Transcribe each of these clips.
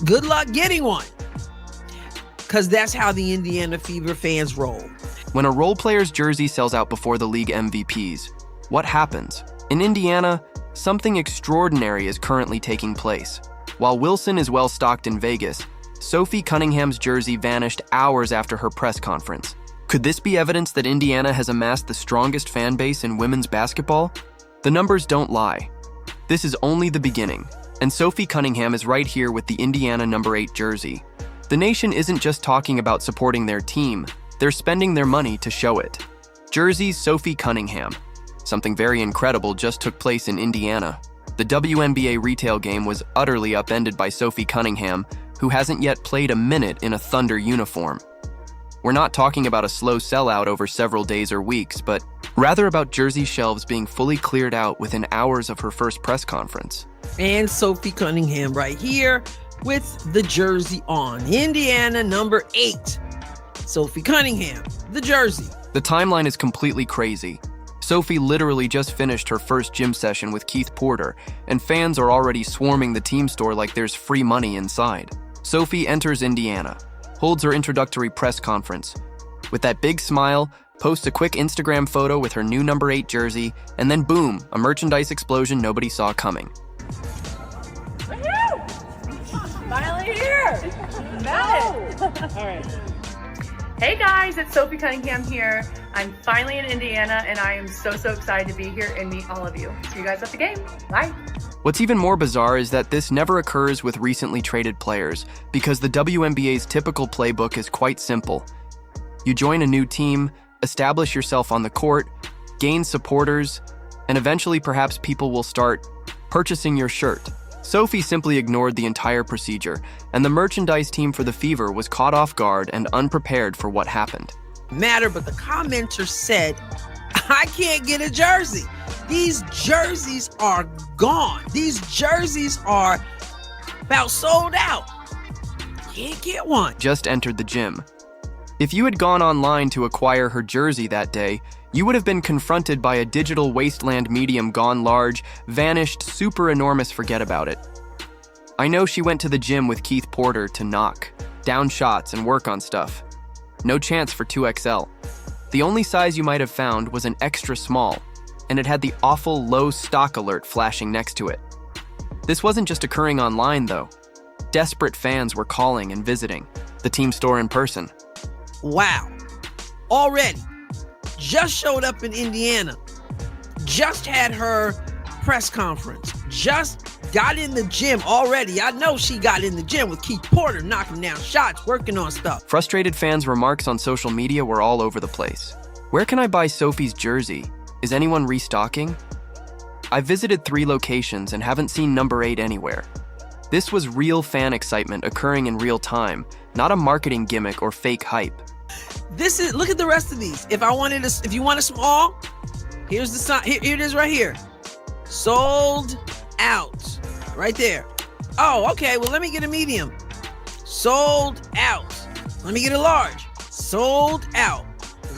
Good luck getting one. Because that's how the Indiana Fever fans roll. When a role player's jersey sells out before the league MVPs, what happens? In Indiana, something extraordinary is currently taking place. While Wilson is well stocked in Vegas, Sophie Cunningham's jersey vanished hours after her press conference. Could this be evidence that Indiana has amassed the strongest fan base in women's basketball? The numbers don't lie. This is only the beginning, and Sophie Cunningham is right here with the Indiana number 8 jersey. The nation isn't just talking about supporting their team, they're spending their money to show it. Jersey's Sophie Cunningham. Something very incredible just took place in Indiana. The WNBA retail game was utterly upended by Sophie Cunningham, who hasn't yet played a minute in a Thunder uniform. We're not talking about a slow sellout over several days or weeks, but rather about jersey shelves being fully cleared out within hours of her first press conference. And Sophie Cunningham right here with the jersey on. Indiana number 8. Sophie Cunningham, the jersey. The timeline is completely crazy. Sophie literally just finished her first gym session with Keith Porter, and fans are already swarming the team store like there's free money inside. Sophie enters Indiana, holds her introductory press conference. With that big smile, posts a quick Instagram photo with her new number 8 jersey, and then boom, a merchandise explosion nobody saw coming. Finally here! Got it! All right. Hey guys, it's Sophie Cunningham here. I'm finally in Indiana and I am so excited to be here and meet all of you. See you guys at the game. Bye. What's even more bizarre is that this never occurs with recently traded players, because the WNBA's typical playbook is quite simple. You join a new team, establish yourself on the court, gain supporters, and eventually perhaps people will start purchasing your shirt. Sophie simply ignored the entire procedure, and the merchandise team for the Fever was caught off guard and unprepared for what happened. But the commenter said, I can't get a jersey. These jerseys are gone. These jerseys are about sold out. Can't get one. Just entered the gym. If you had gone online to acquire her jersey that day, you would have been confronted by a digital wasteland medium gone large, vanished, super enormous, forget about it. I know she went to the gym with Keith Porter to knock down shots and work on stuff. No chance for 2XL. The only size you might have found was an extra small, and it had the awful low stock alert flashing next to it. This wasn't just occurring online though. Desperate fans were calling and visiting the team store in person. Wow. Already. Just showed up in Indiana. Just had her press conference. Just got in the gym already. I know she got in the gym with Keith Porter, knocking down shots, working on stuff. Frustrated fans' remarks on social media were all over the place. Where can I buy Sophie's jersey? Is anyone restocking? I've visited 3 locations and haven't seen number 8 anywhere. This was real fan excitement occurring in real time, not a marketing gimmick or fake hype. Look at the rest of these. If you want a small, here's the sign. Here it is right here. Sold out. Right there. Oh, okay. Well, let me get a medium. Sold out. Let me get a large. Sold out.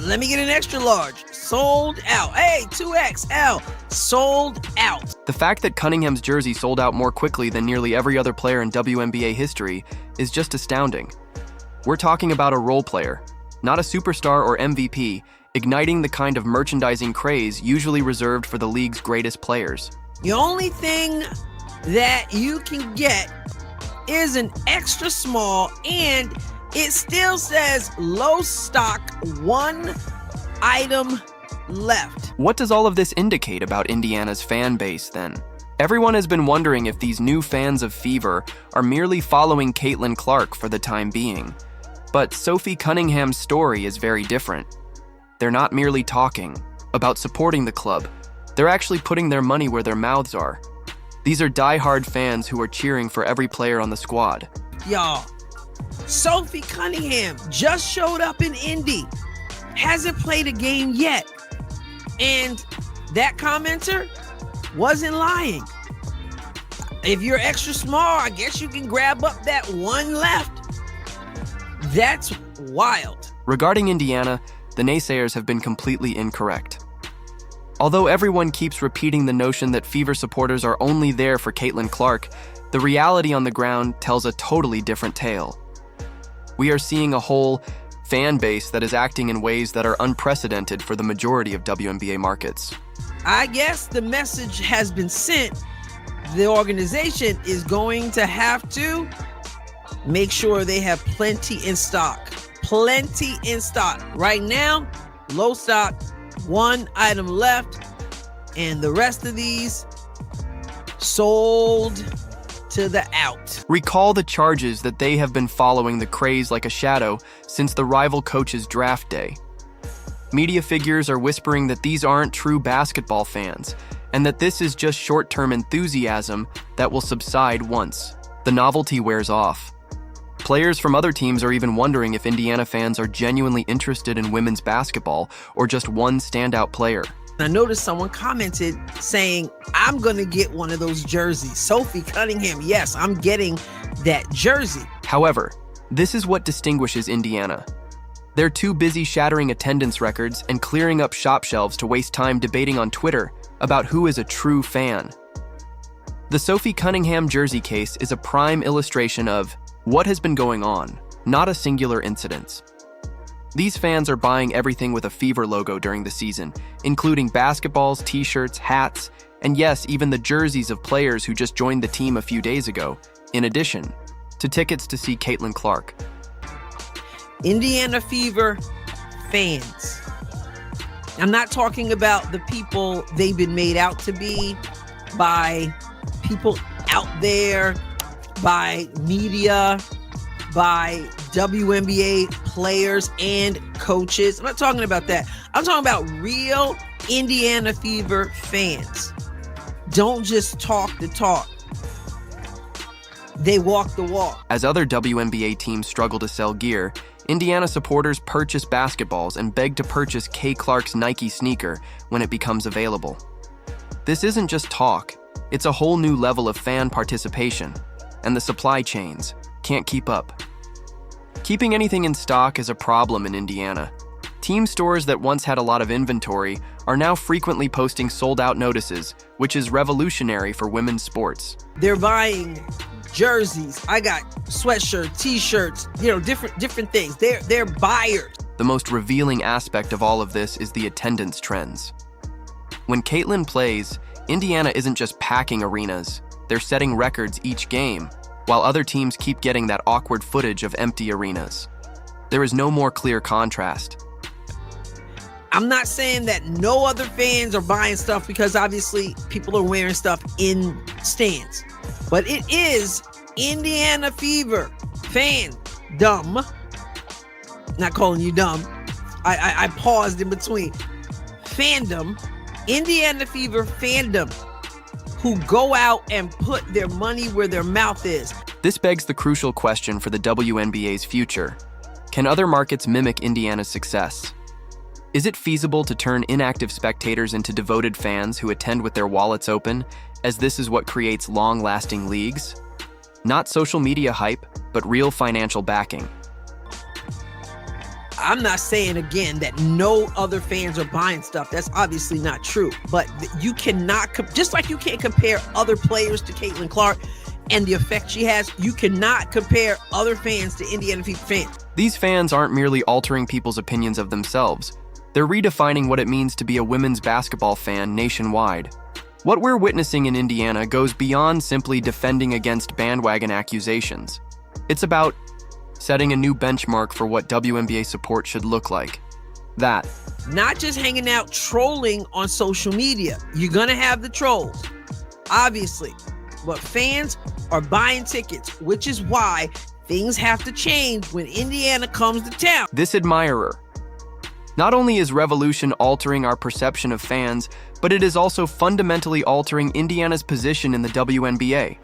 Let me get an extra large. Sold out. Hey, 2XL. Sold out. The fact that Cunningham's jersey sold out more quickly than nearly every other player in WNBA history is just astounding. We're talking about a role player, not a superstar or MVP, igniting the kind of merchandising craze usually reserved for the league's greatest players. The only thing that you can get is an extra small, and it still says low stock, 1 item left. What does all of this indicate about Indiana's fan base then? Everyone has been wondering if these new fans of Fever are merely following Caitlin Clark for the time being. But Sophie Cunningham's story is very different. They're not merely talking about supporting the club. They're actually putting their money where their mouths are. These are die-hard fans who are cheering for every player on the squad. Y'all, Sophie Cunningham just showed up in Indy. Hasn't played a game yet. And that commenter wasn't lying. If you're extra small, I guess you can grab up that 1 left. That's wild. Regarding Indiana, the naysayers have been completely incorrect. Although everyone keeps repeating the notion that Fever supporters are only there for Caitlin Clark, the reality on the ground tells a totally different tale. We are seeing a whole fan base that is acting in ways that are unprecedented for the majority of WNBA markets. I guess the message has been sent. The organization is going to have to make sure they have plenty in stock. Plenty in stock. Right now, low stock, one item left, and the rest of these sold to the out. Recall the charges that they have been following the craze like a shadow since the rival coach's draft day. Media figures are whispering that these aren't true basketball fans, and that this is just short-term enthusiasm that will subside once the novelty wears off. Players from other teams are even wondering if Indiana fans are genuinely interested in women's basketball or just one standout player. I noticed someone commented saying, I'm going to get one of those jerseys. Sophie Cunningham, yes, I'm getting that jersey. However, this is what distinguishes Indiana. They're too busy shattering attendance records and clearing up shop shelves to waste time debating on Twitter about who is a true fan. The Sophie Cunningham jersey case is a prime illustration of what has been going on, not a singular incident. These fans are buying everything with a Fever logo during the season, including basketballs, t-shirts, hats, and yes, even the jerseys of players who just joined the team a few days ago, in addition to tickets to see Caitlin Clark. Indiana Fever fans. I'm not talking about the people they've been made out to be by people out there, by media, by WNBA players and coaches. I'm not talking about that. I'm talking about real Indiana Fever fans. Don't just talk the talk. They walk the walk. As other WNBA teams struggle to sell gear, Indiana supporters purchase basketballs and beg to purchase Kay Clark's Nike sneaker when it becomes available. This isn't just talk, it's a whole new level of fan participation, and the supply chains can't keep up. Keeping anything in stock is a problem in Indiana. Team stores that once had a lot of inventory are now frequently posting sold-out notices, which is revolutionary for women's sports. They're buying jerseys. I got sweatshirts, t-shirts, different things. They're buyers. The most revealing aspect of all of this is the attendance trends. When Caitlin plays, Indiana isn't just packing arenas, they're setting records each game, while other teams keep getting that awkward footage of empty arenas. There is no more clear contrast. I'm not saying that no other fans are buying stuff, because obviously people are wearing stuff in stands. But it is Indiana Fever fandom. Not calling you dumb. I paused in between. Fandom. Indiana Fever fandom who go out and put their money where their mouth is. This begs the crucial question for the WNBA's future. Can other markets mimic Indiana's success? Is it feasible to turn inactive spectators into devoted fans who attend with their wallets open, as this is what creates long-lasting leagues? Not social media hype, but real financial backing. I'm not saying, again, that no other fans are buying stuff. That's obviously not true. But you cannot, just like you can't compare other players to Caitlin Clark and the effect she has, you cannot compare other fans to Indiana Fever fans. These fans aren't merely altering people's opinions of themselves. They're redefining what it means to be a women's basketball fan nationwide. What we're witnessing in Indiana goes beyond simply defending against bandwagon accusations. It's about setting a new benchmark for what WNBA support should look like. That. Not just hanging out trolling on social media. You're going to have the trolls, obviously. But fans are buying tickets, which is why things have to change when Indiana comes to town. This admirer. Not only is Revolution altering our perception of fans, but it is also fundamentally altering Indiana's position in the WNBA.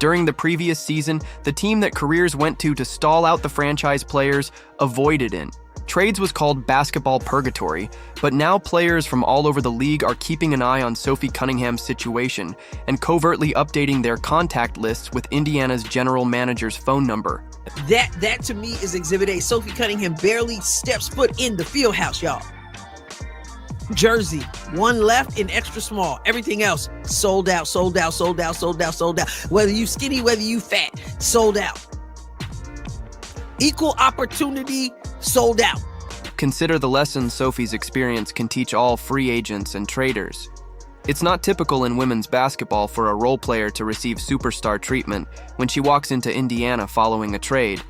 During the previous season, the team that careers went to stall out the franchise players avoided it. Trades was called basketball purgatory, but now players from all over the league are keeping an eye on Sophie Cunningham's situation and covertly updating their contact lists with Indiana's general manager's phone number. That to me is Exhibit A. Sophie Cunningham barely steps foot in the field house, y'all. jersey, one left in extra small. Everything else sold out, sold out, sold out, sold out, sold out. Whether you skinny, whether you fat, sold out. Equal opportunity, sold out. Consider the lessons Sophie's experience can teach all free agents and traders. It's not typical in women's basketball for a role player to receive superstar treatment when she walks into Indiana following a trade,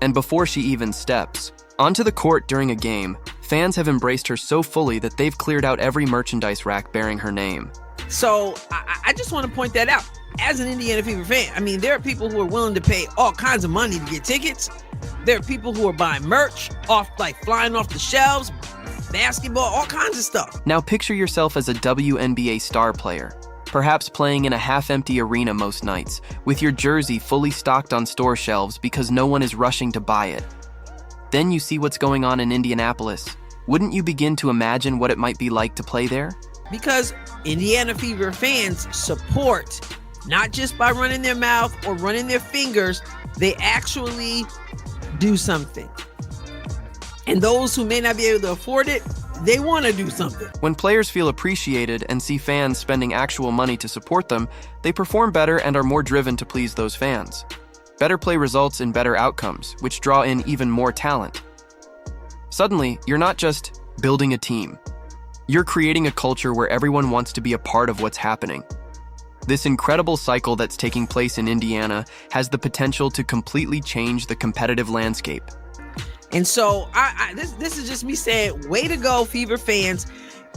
and before she even steps onto the court during a game, fans have embraced her so fully that they've cleared out every merchandise rack bearing her name. So I just want to point that out. As an Indiana Fever fan, I mean, there are people who are willing to pay all kinds of money to get tickets. There are people who are buying merch flying off the shelves, basketball, all kinds of stuff. Now picture yourself as a WNBA star player, perhaps playing in a half-empty arena most nights, with your jersey fully stocked on store shelves because no one is rushing to buy it. Then you see what's going on in Indianapolis. Wouldn't you begin to imagine what it might be like to play there? Because Indiana Fever fans support, not just by running their mouth or running their fingers, they actually do something. And those who may not be able to afford it, they want to do something. When players feel appreciated and see fans spending actual money to support them, they perform better and are more driven to please those fans. Better play results in better outcomes, which draw in even more talent. Suddenly, you're not just building a team. You're creating a culture where everyone wants to be a part of what's happening. This incredible cycle that's taking place in Indiana has the potential to completely change the competitive landscape. And so this is just me saying, way to go, Fever fans.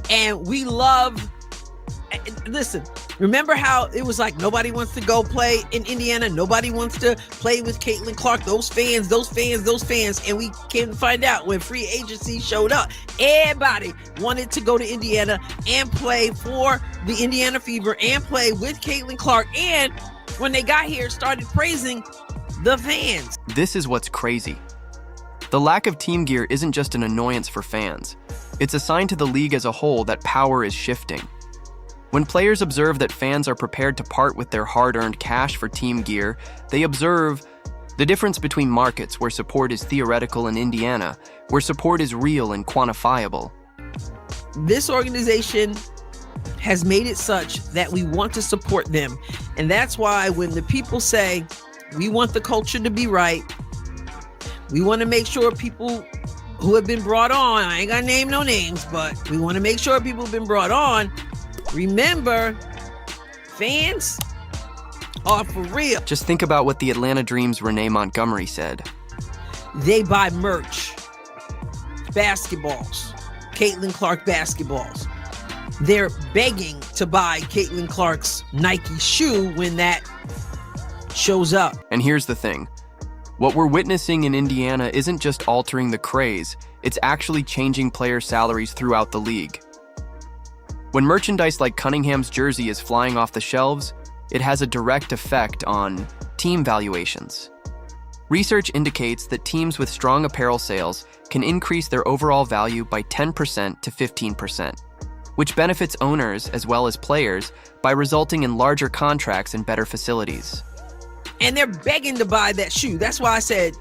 And we love, listen, remember how it was like nobody wants to go play in Indiana? Nobody wants to play with Caitlin Clark. Those fans. And we came to find out when free agency showed up, everybody wanted to go to Indiana and play for the Indiana Fever and play with Caitlin Clark. And when they got here, started praising the fans. This is what's crazy. The lack of team gear isn't just an annoyance for fans. It's a sign to the league as a whole that power is shifting. When players observe that fans are prepared to part with their hard-earned cash for team gear, they observe the difference between markets where support is theoretical and Indiana, where support is real and quantifiable. This organization has made it such that we want to support them. And that's why when the people say, we want the culture to be right, we want to make sure people who have been brought on, I ain't gonna name no names, but we want to make sure people have been brought on. Remember, fans are for real. Just think about what the Atlanta Dream's Renee Montgomery said. They buy merch, basketballs, Caitlin Clark basketballs. They're begging to buy Caitlin Clark's Nike shoe when that shows up. And here's the thing. What we're witnessing in Indiana isn't just altering the craze, it's actually changing player salaries throughout the league. When merchandise like Cunningham's jersey is flying off the shelves, it has a direct effect on team valuations. Research indicates that teams with strong apparel sales can increase their overall value by 10% to 15%, which benefits owners as well as players by resulting in larger contracts and better facilities. And they're begging to buy that shoe. That's why I said,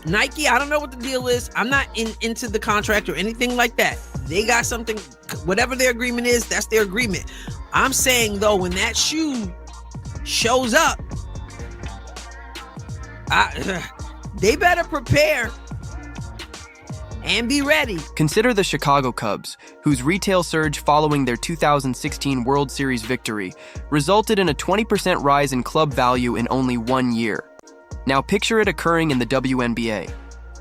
Nike, I don't know what the deal is. I'm not into the contract or anything like that. They got something, whatever their agreement is, that's their agreement. I'm saying, though, when that shoe shows up, they better prepare and be ready. Consider the Chicago Cubs, whose retail surge following their 2016 World Series victory resulted in a 20% rise in club value in only 1 year. Now picture it occurring in the WNBA.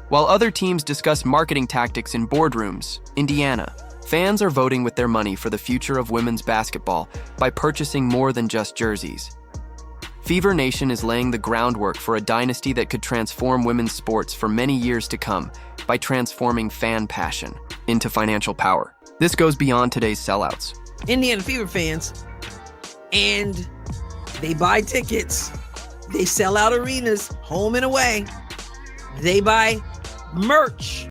While other teams discuss marketing tactics in boardrooms, Indiana, fans are voting with their money for the future of women's basketball by purchasing more than just jerseys. Fever Nation is laying the groundwork for a dynasty that could transform women's sports for many years to come by transforming fan passion into financial power. This goes beyond today's sellouts. Indiana Fever fans, and they buy tickets, they sell out arenas, home and away, they buy merch,